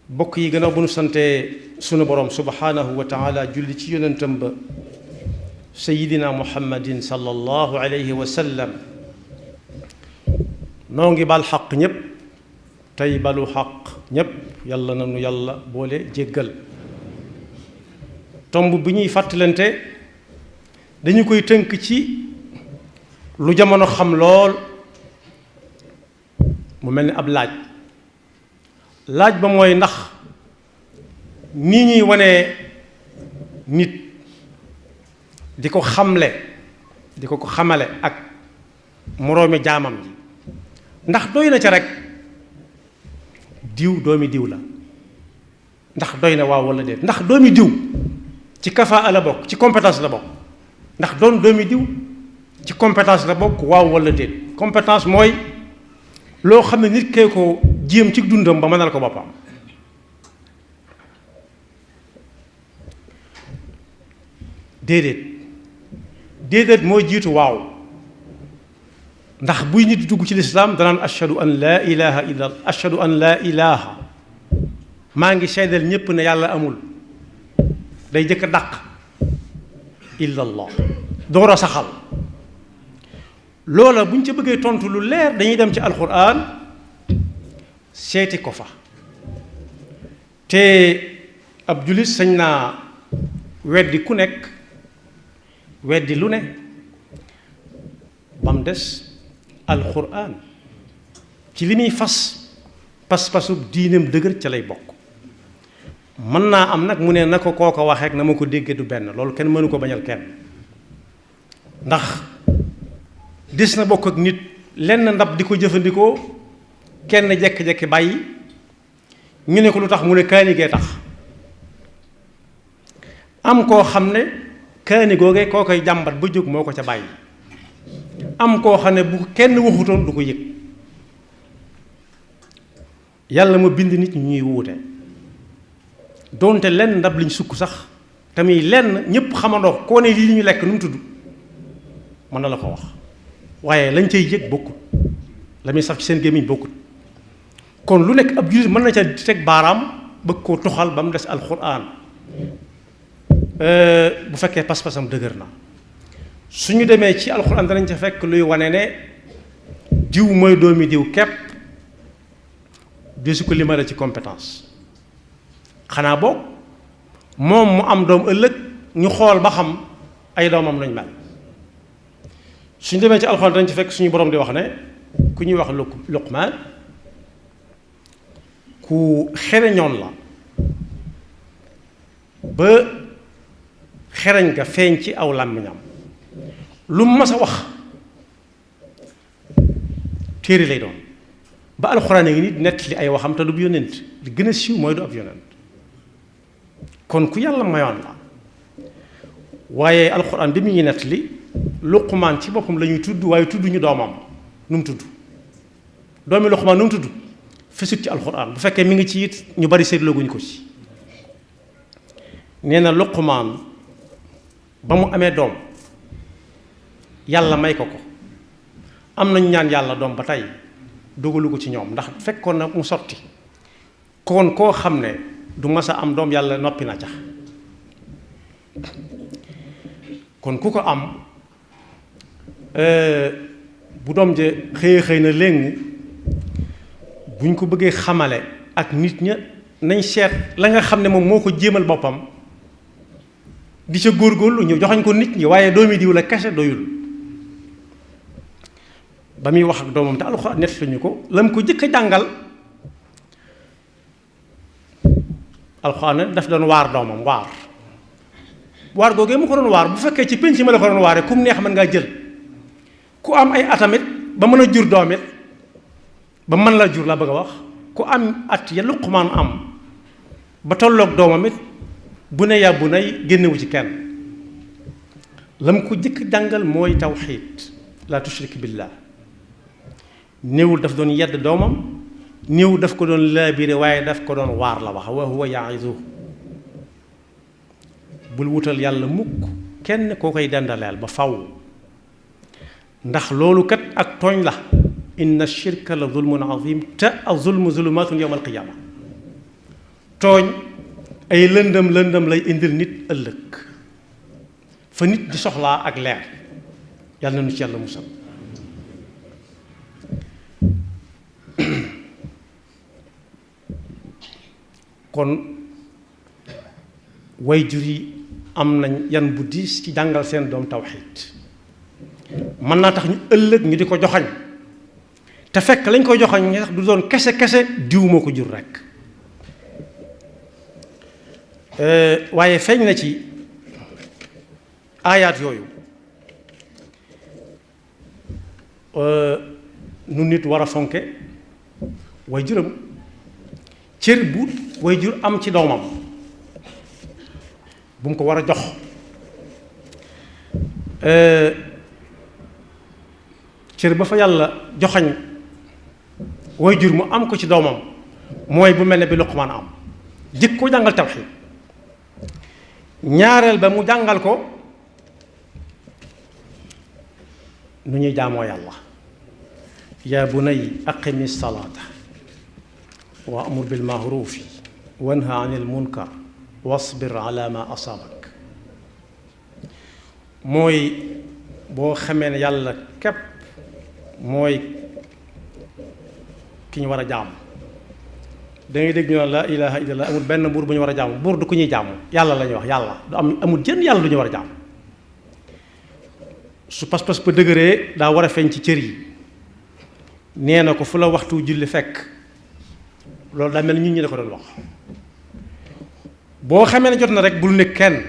bokk yi gannaaw bu nu sante sunu borom subhanahu wa taala julli ci yonentam ba sayidina muhammadin sallallahu alayhi wa sallam noo ngi bal xaq ñépp tey balu xaq ñépp yàlla na nu yàlla boole jéggal tomb bi ñuy fàttalante dañu koy tënk ci lu jamono xam lool mu mel ni ab laaj ba mooy ndax nii ñuy wane nit di ko xamle di ko xamale ak moroomi jaamam ji ndax doy na ca rek diw doomi diw la ndax doy na waaw walla déet ndax doomi diw ci kafaa la bokk ci compétence la bokk ndax doon doomi diw ci compétence la bokk waaw walla déet compétence mooy loo xam ne nit kee ko jéem ci dundam ba mënal ko boppam déedéet mooy jiitu waaw ndax buy nit dugg ci lislaam danaan ashhadu an laa ilaha illa ashhadu an laa ilaha maa ngi seedal ñépp ne yàlla amul day jëkk dàq illa allah door a saxal loola bu ñu ca bëggee tontu lu leer dañuy dem ci alquran seeti ko fa te ab jullit sañ naa weddi ku nekk weddi lu ne ba mu des alquran ci li muy fas pas-pasu diineem dëgër ca lay bokk mën naa am nag mu ne na ko kooko waxeek na ma ko déggee du benn loolu kenn mënu ko bañal kenn ndax des na bokk ak nit lenn ndab di ko jëfandikoo kenn jekki-jekki bàyyi ñu ne ko lu tax mu ne kaani gee tax am koo xam ne kaani googee koo koy jàmbat ba jóg moo ko ca bàyyi am koo xam ne bu kenn waxutoon du ko yëg yàlla ma bind nit ñuy wuute doonte lenn ndab liñ sukk sax tamit lenn ñépp xamandoo koo ne lii li ñu lekk nu mu tudd mën na la ko wax waaye lañ cay yëg bokkut la muy saf ci seen gémmiñ bokkut kon lu nekk ab jullit mën na ca teg baaraam bëgg koo toxal ba mu des alxuraan bu fekkee pas-pasam dëgër na suñu demee ci alxuraan danañ ca fekk luy wane ne diw mooy doomi diw képp desu ko limale ci compétence xanaa boog moom mu am doom ëllëg ñu xool ba xam ay doomam lañ mel suñu demee ci alxuraan dañ ci fekk suñu borom di wax ne ku ñuy wax Luqmaan ku xereñoon la ba xereñ ga feeñ ci aw làmmiñam lu mu mas a wax téere lay doon ba alxuraan a ngi nit nett li ay waxam te du bu yonent li gën a siiw mooy du ab yonent kon ku yàlla mayoon la waaye alxuraan bi mu ngi nett li Luqmaan ci boppam la ñuy tudd waaye tudd ñu doomam nu mu tudd doomi Luqmaan nu mu tudd fesut ci alxuraan bu fekkee mi ngi ci it ñu bari seetlooguñ ko ci nee na Luqmaan ba mu amee doom yàlla may ko am nañu ñaan yàlla doom ba tey dogalu ko ci ñoom ndax fekkoon na mu sotti kon koo xam ne du mas a am doom yàlla noppi na ca kon ku ko am bu doom je xëy na léegi buñ ko bëggee xamale ak nit ña nañ seet la nga xam ne moom moo ko jéemal boppam di ca góorgóorlu ñu joxañ ko nit ñi waaye doomi diw la kese doyul ba muy wax ak doomam te alxuraan nett lañu ko lam ko jëkk a jàngal alxuraan daf doon waar doomam waar googee mu ko doon waar bu fekkee ci pénc ma la ko doon waaree kum neex mën ngaa jël ku am ay atamit ba mën a jur doomit ba mën la jur la bëgg a wax ku am at ya Luqmaan am ba tolloog doomam it bu ne yàbbu nay génnewu ci kenn lam ko jëkk jàngal mooy tawxiid laa tushrik billah néewul daf doon yedd doomam néewul daf ko doon laabire waaye daf ko doon waar la wax wa huwa ya'izu bul wutal yàlla mukk kenn koo koy dendaleel ba faw ndax loolu kat ak tooñ la inna shirka la zulmun azim te az zulmu zulumaatun yawma alqiyaama tooñ ay lëndëm lëndëm lay indil nit ëllëg fa nit di soxlaa ak leer yàlla na nu ci yàlla musal kon waajur yi am nañ yan bu diis ci jàngal seen doom tawxiid mën naa tax ñu ëllëg ñu di ko joxañ te fekk lañ koy joxañ ñi tax du doon kese kese diw moo ko jur rekk waaye feeñ na ci aayaat yooyu nu nit war a fonke waajuram cër bu waajur am ci doomam bu mu ko war a jox cër ba fa yàlla joxañ waajur mu am ko ci doomam mooy bu mel ne bi Luqmaan am jëkk ko jàngal tawxiid ñaareel ba mu jàngal ko nu ñuy jaamoo yàlla yaa bunay aqimi salaata wa amur bil maaruufi wanha anil munkar wasbir ala ma asaabak mooy boo xamee ne yàlla képp mooy ki ñu war a jaamu da ngay dégg ñu naan laa ilaha illallah amul benn buur bu ñu war a jaamu buur du ku ñuy jaamu yàlla la ñuy wax yàlla du am amul jën yàlla du ñu war a jaamu su pas-pas ba dëgëree daa war a feeñ ci cër yi nee na ko fu la waxtu julli fekk loolu daa mel ni ñi la ko doon wax boo xamee ne jot na rek bul nekk kenn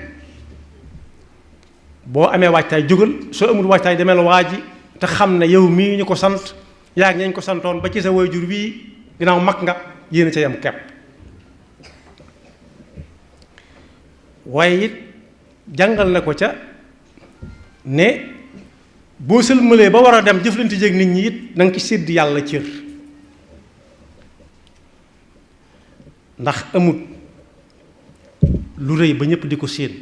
boo amee waajtaay jógal soo amul waajtaay demee la waaji te xam ne yow mii ñu ko sant yaa ngi ñu ko santoon ba ci sa waajur wii ginnaaw mag nga yéen a ca yam kepp waaye it jàngal na ko ca ne boo sëlmalee ba war a dem jëflante jéeg nit ñi it na nga ci sédd yàlla cër ndax amut lu rëy ba ñëpp di ko séen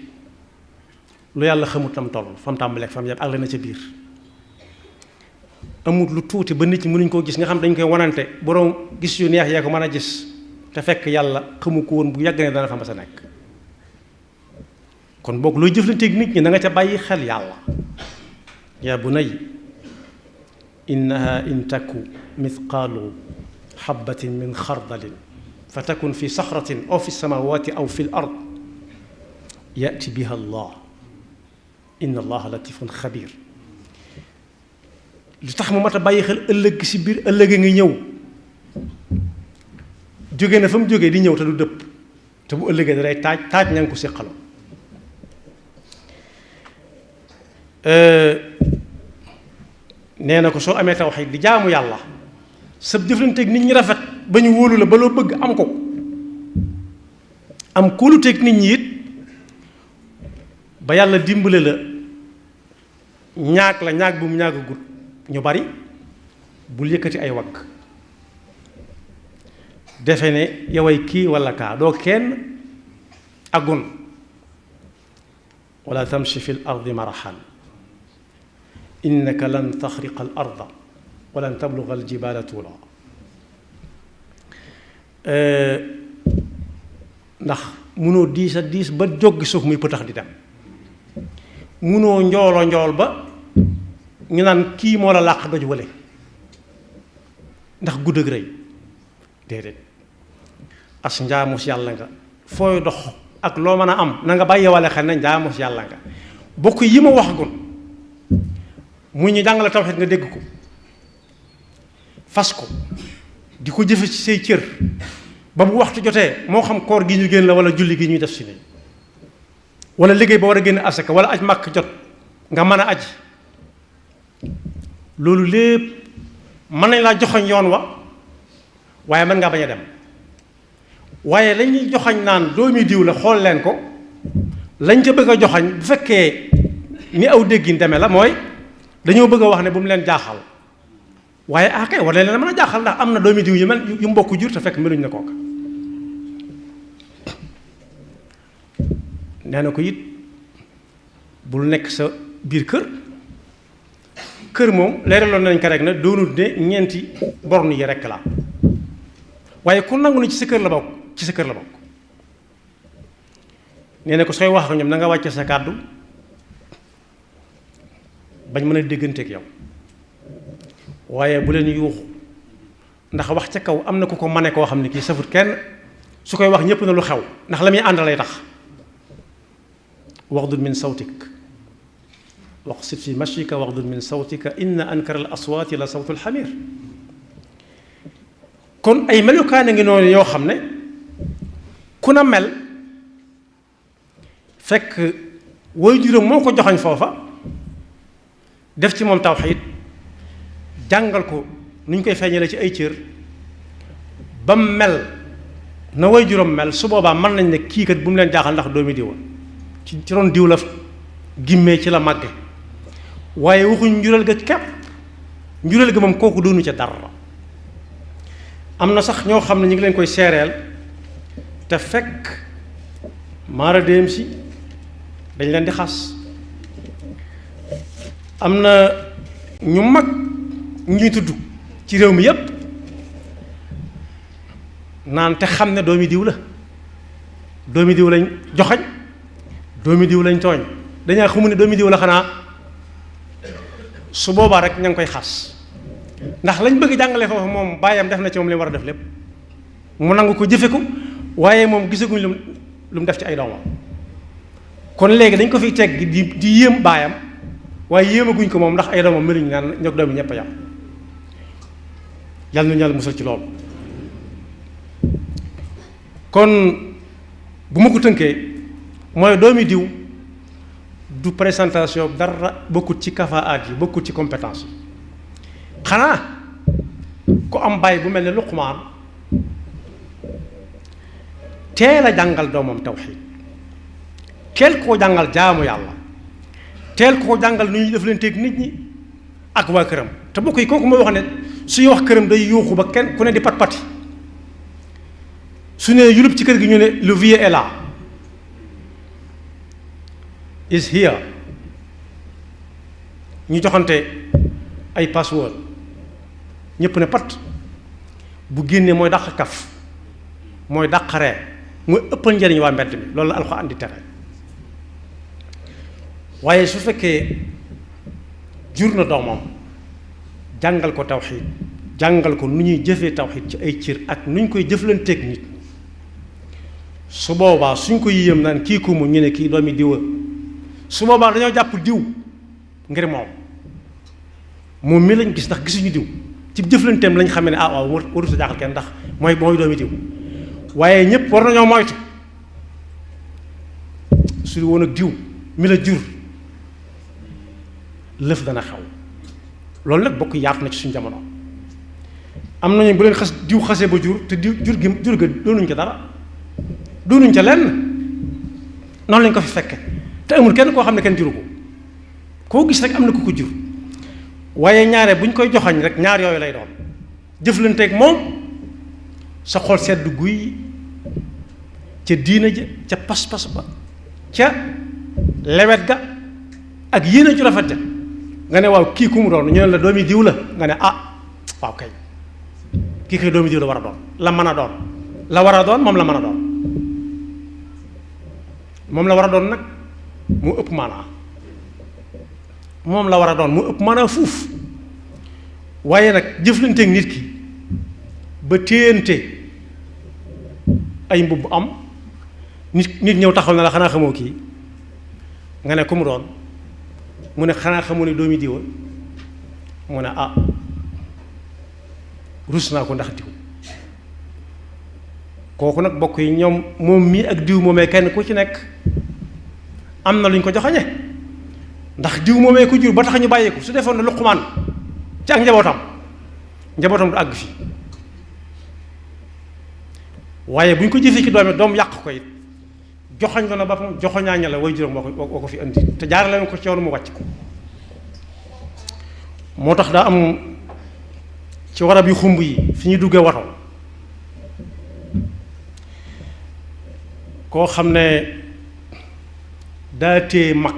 lu yàlla xamut tam toll fam tàmbaleeg fam yam àgg na ca biir amut lu tuuti ba nit ñi mënuñ koo gis nga xam dañ koy wanante boroom gis yu neex yee ko mën a gis te fekk yàlla xamu ko woon bu yàgg ne dana fa mas a nekk kon boog looy jëflanteeg nit ñi na nga ca bàyyi xel yàlla yaa bunay innaha in taku mithqaalu xabatin min xardalin fa takun fi saxratin aw fi samawati aw fi l ard yati biha allah inna allaha latifun xabir lu tax mu mat a bàyyi xel ëllëg si biir ëllëg a ngi ñëw jóge na fa mu jógee di ñëw te du dëpp te bu ëllëgee dalay taaj ña ngi ko séqaloo nee na ko soo amee tawxiid di jaamu yàlla sa jëflanteeg nit ñi rafet ba ñu wóolu la ba loo bëgg am ko am kóoluteeg nit ñi it ba yàlla dimbale la ñaag la ñaag bu mu ñaagagut ñu bari bul yëkkati ay wagg defe ne yoway kii walla kaa doo kenn agun wala tamshi fi l ardi marahan innaka lan taxriqa al arda walan tabluga al jibala tuula ndax munoo diis a diis ba jóggi suuf muy pëtax di dem munoo njoolo njool ba ñu naan kii moo la làq doj wële ndax gudd ak rëy déedéet as njaamus yàlla nga fooy dox ak loo mën a am na nga bàyyi wale xel ne njaamus yàlla nga bokk yi ma wax gun mu ñu jàngale tawxiid nga dégg ko fas ko di ko jëfe ci say cër ba bu waxtu jotee moo xam koor gi ñu génn la wala julli gi ñuy def si ne wala liggéey ba war a génn asaka wala aj màkk jot nga mën a aji loolu lépp mën nañ laa joxoñ yoon wa waaye mën ngaa bañ a dem waaye lañuy joxañ naan doomi diw la xool leen ko lañ ca bëgg a joxañ bu fekkee ni aw déggin demee la mooy dañoo bëgg a wax ne bu mu leen jaaxal waaye kay war leen mën a jaaxal ndax am na doomi diw yu mel yu mbokk jur te fekk meluñ ne kooka nee na ko it bul nekk sa biir kër moom leeraloon nañ ko rek na doonut ne ñeenti borne yi rekk la waaye ku nangu ni ci sa kër la bokk nee na ko sooy wax ak ñoom na nga wàcce sa kàddu bañ mën a dégganteeg yow waaye bu leen yuuxu ndax wax ca kaw am na ku ko mane koo xam ne kii safut kenn su koy wax ñëpp na lu xew ndax la muy ànd lay tax waxdud min sawtik waqsid fi mashika waxdud min sawtika inna ankara al aswaati la sawtu alxamir kon ay melukaane ngi noonu yoo xam ne ku na mel fekk woy juróom moo ko joxoñ foofa def ci moom tawxiid jàngal ko nu ñu koy feeñale ci ay cër ba mel na woy juróom mel su boobaa mën nañ ne kii kat bu mu leen jaaxal ndax doomi diwa ci ron diw la gimmee ci la màgge waaye waxuñ njureel ga kepp njureel ga moom kooku doonu ca dara am na sax ñoo xam ne ñu ngi leen koy seereel te fekk maara déem si dañ leen di xas am na ñu mag ñuy tudd ci réew mi yépp naan te xam ne doomi diw la doomi diw lañ joxañ doomi diw lañ tooñ dañaa xamu ne doomi diw la xanaa su boobaa rek ña ngi koy xas ndax lañ bëgg jàngale foofu moom bàyyam def na ci moom li mu war a def lépp mu nangu ko jëfe ko waaye moom gisaguñ lu mu def ci ay doomam kon léegi dañ ko fi teg di yéem baayam waaye yéemaguñ ko moom ndax ay doomam meluñ naan ñoo doomi ñëpp a yam yàlla nañu yàlla musal ci loolu kon bu ma ko tënkee mooy doomi diw du présentation dara bokkut ci kafaat yi bokkut ci compétence yi xanaa ku am baay bu mel ne Luqmaan teel a jàngal doomam tawxiid teel koo jàngal jaamu yàlla teel koo jàngal nu ñuy def leen teeg nit ñi ak waa këram te bokk yi kooku mooy wax ne suy wax këram day yuuxu ba kenn ku ne di pat pati su ne yulub ci kër gi ñu ne le vieux est là is here ñu joxante ay password ñëpp ne pat bu génnee mooy dàq kaf mooy dàq ree mooy ëppal njëriñ waa mbedd mi loolu la Alxuraan di tere waaye su fekkee jur na doomam jàngal ko tawxiid jàngal ko nu ñuy jëfee tawxiid ci ay cër ak nu ñu koy jëflanteeg nit su boobaa suñ ko yéem naan kii ku mu ñu ne kii doomi diwa su boobaa dañoo jàpp diw ngir moom mi lañ gis ndax gisuñu diw ci jëflanteem lañ xamee ne ah waaw warut a jaaxal kenn ndax mooy doomi diw waaye ñëpp war nañoo moytu su woon ak diw mi la jur lëf dana xew loolu nag bokk yaatu na ci suñu jamono am nañu bu leen diw xasee ba jur te diw jur ga doonuñ ca dara doonuñ ca lenn noonu lañ ko fi fekke te amul kenn koo xam ne kenn juru ko koo gis rek am na ku ko jur waaye ñaare bu ñu koy joxañ rek ñaar yooyu lay doon jëflanteeg moom sa xol sedd guy ca diina ja ca pas-pas ba ca lewet ga ak yéene ju rafet ja nga ne waaw kii ku mu doon ñu ne la doomi diw la nga ne ah waaw kay kii kay doomi diw la war a doon la mën a doon la war a doon moom la mën a doon moom la war a doon nag mu ëpp maanaa moom la war a doon mu ëpp maanaa fuuf waaye nag jëflanteeg nit ki ba téyante ay mbubb am nit ñëw taxaw na la xanaa xamoo kii nga ne ku mu doon mu ne xanaa xamoo ne doomi diwa mu ne ah rus naa ko ndax diw kooku nag bokk yi ñoom moom mii ak diw moomee kenn ku ci nekk am na lu ñu ko joxañe ndax diw moomee ko jur ba tax ñu bàyyi ko su defoon na Luqmaan ci ak njabootam du àgg fii waaye bu ñu ko jëfee ci doom yàq ko it joxoñ ko na boppam joxoñaaña la way juróom moo ko fi indi te jaarale ko ci yoonu mu wàcc ko moo tax daa am ci warab yu xumb yi fi ñuy duggee wato koo xam ne daa téye mag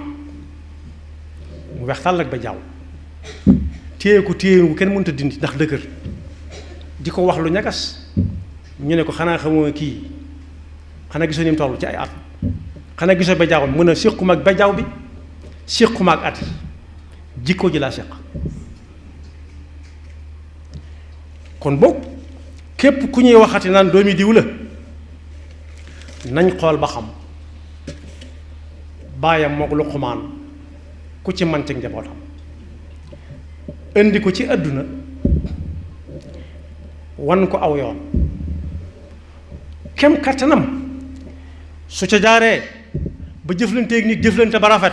mu weex tàll ak ba jaaw téye ko téye wu kenn mënta dindi ndax dëgër di ko wax lu ñagas ñu ne ko xanaa xamoo kii xanaa gisoo ni mu toll ci ay at xanaa gisoo bejaaw bi mën a séquma ak bejaaw bi séquma ak at jikko ji laa séq kon boog képp ku ñuy waxati naan doomi diw la nañ xool ba xam baayam mook Luqmaan ku ci man ci njabootam indi ko ci àdduna wan ko aw yoon kem kattanam su ca jaaree ba jëflanteeg nit jëflante ba rafet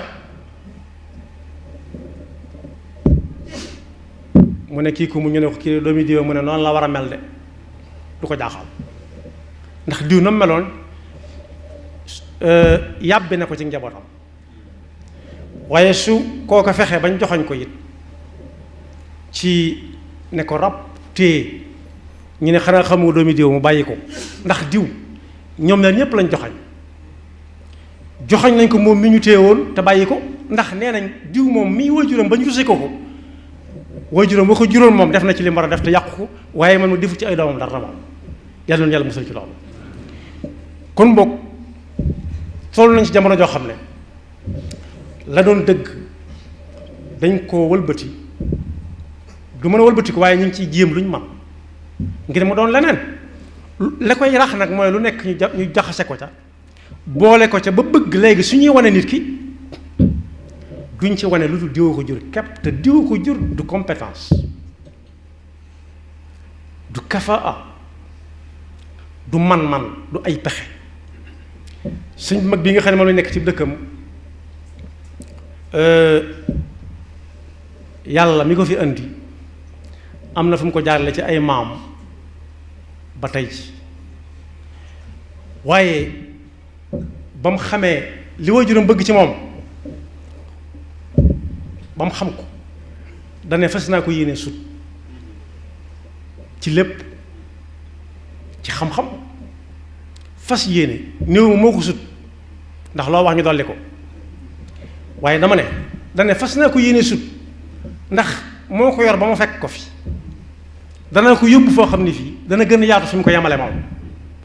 mu ne kii ku mu ñu ne ko kii doomi diw mu ne noonu la war a mel de du ko jaaxal ndax diw na meloon yàbbi na ko ci njabootam waaye su koo ko fexe bañ joxoñ ko it ci ne ko rab téye ñu ne xanaa xamu doomi diw mu bàyyi ko ndax diw ñoom ñaar ñëpp lañ joxoñ nañ ko moom mi ñu téye woon te bàyyi ko ndax nee nañ diw moom mii waajuram ba ñu rusé ko waajuram boo ko juróon moom def na ci li mu war a def te yàqu ko waaye man ma defu ci ay doomam dara moom yàlla na yàlla musal ci loolu kon boog toll nañ ci jamono joo xam ne la doon dëgg dañ koo wëlbati du mën a wëlbati ko waaye ñu ngi ciy jéem luñ man ngir mu doon leneen la koy rax nag mooy lu nekk ñu jaxase ko ca boole ko ca ba bëgg léegi su ñuy wane nit ki duñ ci wane lu dul diwa ko jur képp te diwa ko jur du compétence du kafaa du man-man du ay pexe suñ mag bi nga xam ne moom la nekk ci dëkkam yàlla mi ko fi indi am na fu mu ko jaarale ci ay maam ba tey ci waaye ba mu xamee li waajuram bëgg ci moom ba mu xam ko dane fas naa ko yéene sut ci lépp ci xam-xam fas yéene néew moo ko sut ndax loo wax ñu dolli ko waaye dama ne dane fas naa ko yéene sut ndax moo ko yor ba ma fekk ko fi dana ko yóbbu foo xam ne fii dana gën a yaatu fi mu ko yamale moom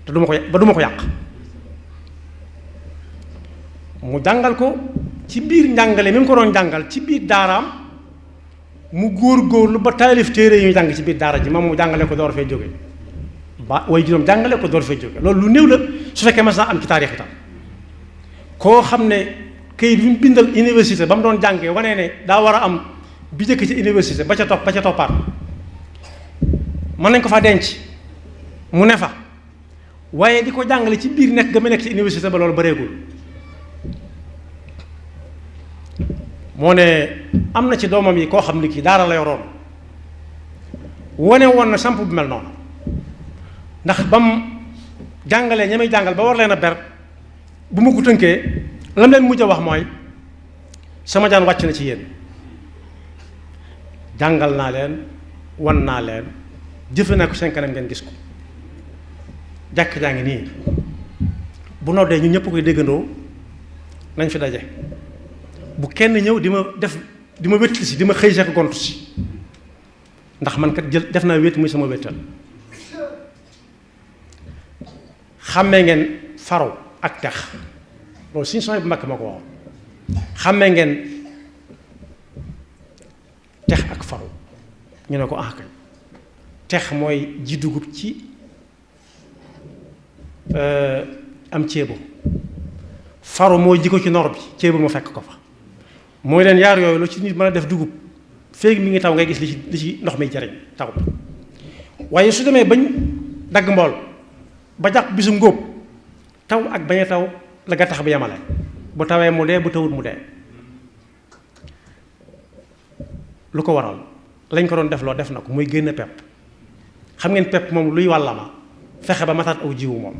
te duma ko yàq mu jàngal ko ci biir njàngale mi mu ko doon jàngal ci biir daaraam mu góor-góorlu ba taalif téere yu ñu jàng ci biir daara ji moom mu jàngale ko door fee jóge ba way juróom jàngale ko door fee jóge loolu lu néew la su fekkee mas naa am ci taarix itam koo xam ne kayit bi mu bindal université ba mu doon jàngee wane ne daa war a am bi jëkk ci université ba ca toppaat mën nañ ko fa denc mu ne fa waaye di ko jàngale ci biir nekk ga mu nekk ci université ba loolu bareegul moo ne am na ci doomam yi koo xam ni kii daara la yoroon wane woon na samp bu mel noonu ndax ba mu jàngalee ña may jàngal ba war leen a ber bu ma ko tënkee lam leen mujj a wax mooy sama jaan wàcc na ci yéen jàngal naa leen wan naa leen jëfe naa ko seen kanam ngeen gis ko jàkk jaa ngi nii bu noddee ñun ñëpp koy déggandoo nañ fi daje bu kenn ñëw di ma wétli si di ma xëy seek gontu si ndax man kat def naa wét muy sama wéttal xàmmee ngeen faru ak tex loolu suñu sooy bu mag ma ko waxoon xàmmee ngeen tex ak faru ñu ne ko kay tex mooy ji dugub ci am ceebo faru mooy ji ko ci nor bi ceebo ma fekk ko fa mooy leen yaar yooyu lu ci nit mën a def dugub féegi mi ngi taw ngay gis li ci ndox mi jariñ taw waaye su demee bañ dagg mbool ba jàpp bisu ngóob taw ak bañ a taw la gattax bi yamale bu tawee mu dee bu tawut mu dee lu ko waral lañ ko doon def loo def na ko muy génn pepp xam ngeen pepp moom luy wàllama fexe ba mataat aw jiwu moom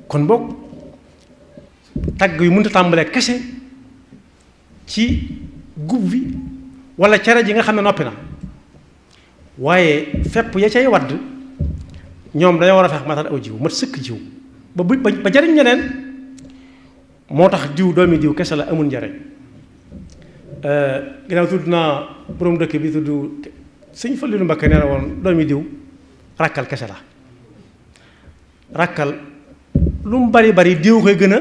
kon boog tagg yu mënta tàmbalee kese ci gub bi wala cere ji nga xam ne noppi na waaye fepp ya cay wadd ñoom dañoo war a fex matal aw jiw mat sëkk jiw ba jariñ ñeneen moo tax diw doomi diw kese la amul njariñ ginnaaw tudd naa borom dëkk bi tudd sëñ Fallilu Mbakke nee na woon doomi diw rakkal kese la rakkal lu mu bari bari diw koy gën a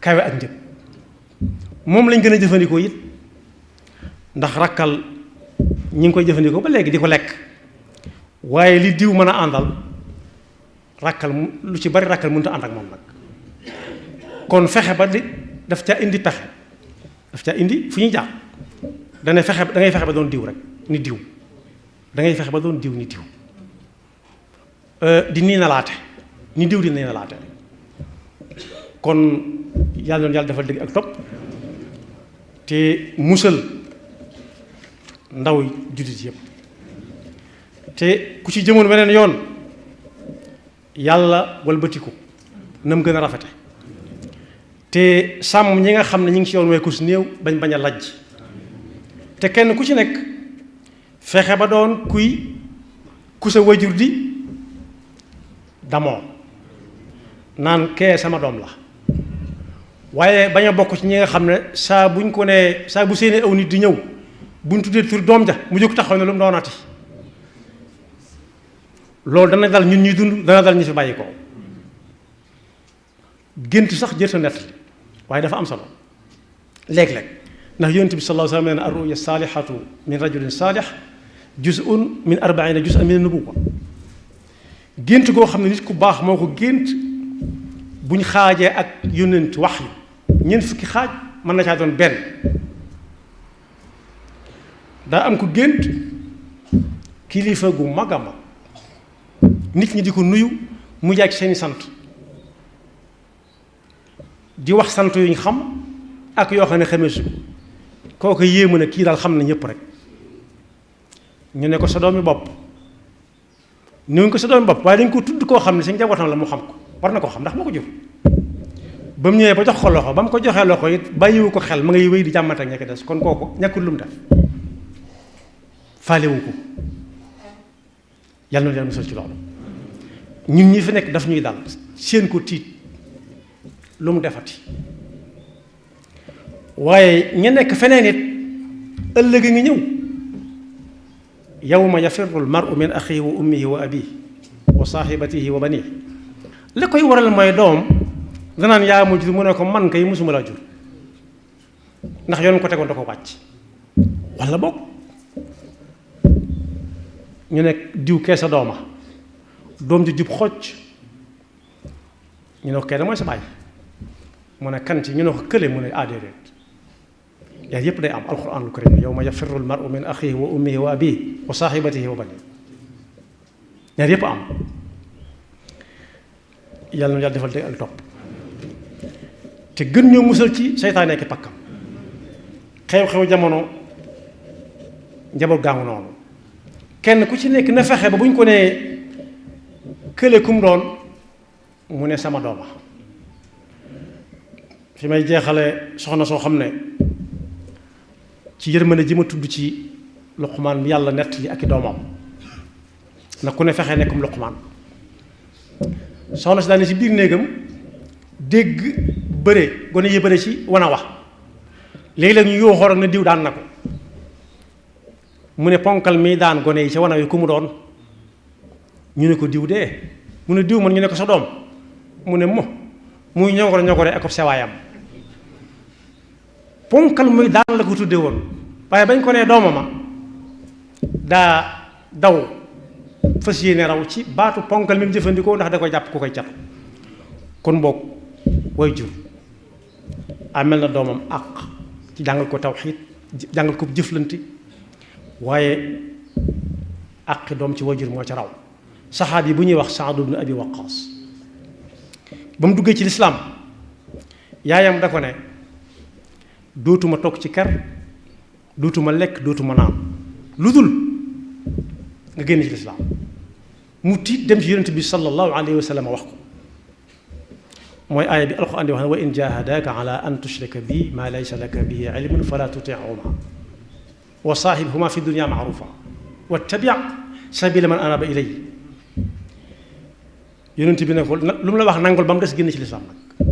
kawe ak njëg moom lañ gën a jëfandikoo it ndax rakkal ñi ngi koy jëfandikoo ba léegi di ko lekk waaye li diw mën a àndal rakkal lu ci bari rakkal mënut a ànd ak moom nag kon fexe ba di daf ca indi pexe daf ca indi fu ñuy jaar dana fexe da ngay fexe ba doon diw rek ni diw da ngay fexe ba doon diw ni diw di nii nalaate ni diw di nii nalaate kon yàlla noonu yàlla dafa dégg ak topp te musal ndaw jullit yëpp te ku ci jëmoon weneen yoon yàlla walbatiku na mu gën a rafete te sàmm ñi nga xam ne ñi ngi ci yoon way ku si néew bañ a lajj te kenn ku ci nekk fexe ba doon ku sa wajur di damoo naan kee sama doom la waaye bañ a bokk ci ñi nga xam ne saa buñ ko nee saa bu seeni aw nit di ñëw buñ tuddee tur doom ja mu jóg taxaw ne lu mu doonati loolu dana dal ñun ñuy dund dana dal ñu fi bàyyi ko gént sax jërta nett waaye dafa am solo léeg-léeg ndax yonent bi sallallahu alayhi wa sallam nee na ar-ru'ya saalihatu min rajulin saalih juz'un min 40 juz'an min an-nubuwwa gént goo xam ne nit ku baax moo ko gént buñ xaajee ak yónnent wax yi ñeent fukki xaaj mën na caa doon benn daa am ko gént kilifa gu mag a mag nit ñi di ko nuyu mu jaay ci seeni sant di wax sant yuñ xam ak yoo xam ne xamee su kooku yéemu ne kii daal xam na ñëpp rek ñu ne ko sa doomi bopp ñëwuñ ko sa doomi bopp waaye dañ ko tudd koo xam ne sa njabootam la mu xam ko war na koo xam ndax moo ko jur ba mu ñëwee ba jox ko loxo ba mu ko joxee loxo it bàyyiwu ko xel ma ngay wéy di jàmmante ak ña ko des kon kooku ñàkkul lu mu def faalewu ko yàlla na leen musal ci loolu ñun ñi fi nekk daf ñuy dal seen ko tiit lu mu defati waaye ña nekk feneen it ëllëg a ngi ñëw yawma yafirru al-mar'u min axiihi wa ummihi wa abiihi wa saahibatihi wa baniihi li koy waral mooy doom danaan yaa ma jur mu ne ko man kay musuma laa jur ndax yoon ko tegoon da ko wàcc walla boog ñu ne diw kee sa dooma doom ji jub xocc ñu ne ko kee da mooy sa baay mu ne kan ci ñu ne ko kële mu ne déedéet yaay yépp day am alxuraanul karim yawma yafirru al-mar'u min axiihi wa ummihi wa abiihi wa saahibatihi wa baniihi ñaar yépp am yàlla na yàlla defal dégg ak topp te gën ñoo musal ci seytaane ki pakkam xew-xew jamono njaboot gaangu noonu kenn ku ci nekk na fexe ba bu ñu ko nee kële kum doon mu ne sama dooma fi may jeexale soxna soo xam ne ci yërmande ji ma tudd ci Luqmaan yàlla nett li ak i doomam na ku ne fexe nekkum Luqmaan soxna si daane ci biir néegam dégg bëre gone yi bëre ci wana wax léegi-léeg ñu yoo xoor ak na diw daan na ko mu ne ponkal mii daan gone yi ca wana yi ku mu doon ñu ne ko diw dee mu ne diw man ñu ne ko sa doom mu ne muy ñogore ak sewaayam ponkal muy daan la ko tudde woon waaye bañ ko nee doomama daa daw fas yéene raw ci baatu ponkal mi mu jëfandikoo ndax da koy jàpp ku koy cat kon boog way jur amel na doomam àq ci jàngal ko tawxiid jàngal ko jëflante waaye àqi doom ci wajur moo ci raw saxaab yi bu ñuy wax Saad ibn Abi Waqqaas ba mu duggee ci lislaam yaayam da ko ne dootuma toog ci kër dootuma lekk dootuma naan lu dul nga génn ci lislaam mu tiit dem ci yonent bi sallallahu alayhi wa sallam wax ko mooy aaya bi alxuraan di wax ne wa in jahadaka ala an tushrika bi ma laysa laka bihi ilmun fala tutihuma wa saahibhuma fi dunya maarufa wattabi' sabila man anaba ilay yonent bi ne ko lu mu la wax nangul ba mu des génn ci lislaam nag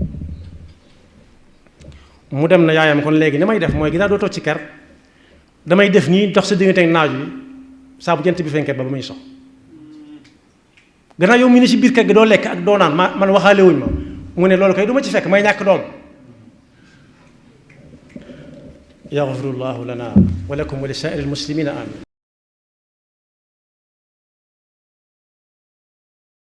mu dem na yaayam kon léegi ni may def mooy ginnaaw doo toog ci kër damay def nii dox sa diggante ak naaj wi saa bu jant bi fenkee ba muy sox gannaaw yow mi ni ci biir kër gi doo lekk ak doo naan man waxaale wuñ ma mu ne loolu kay du ma ci fekk may ñàkk doom. yaxfirullahu lana wa lakum wa li saa'iril muslimina amin.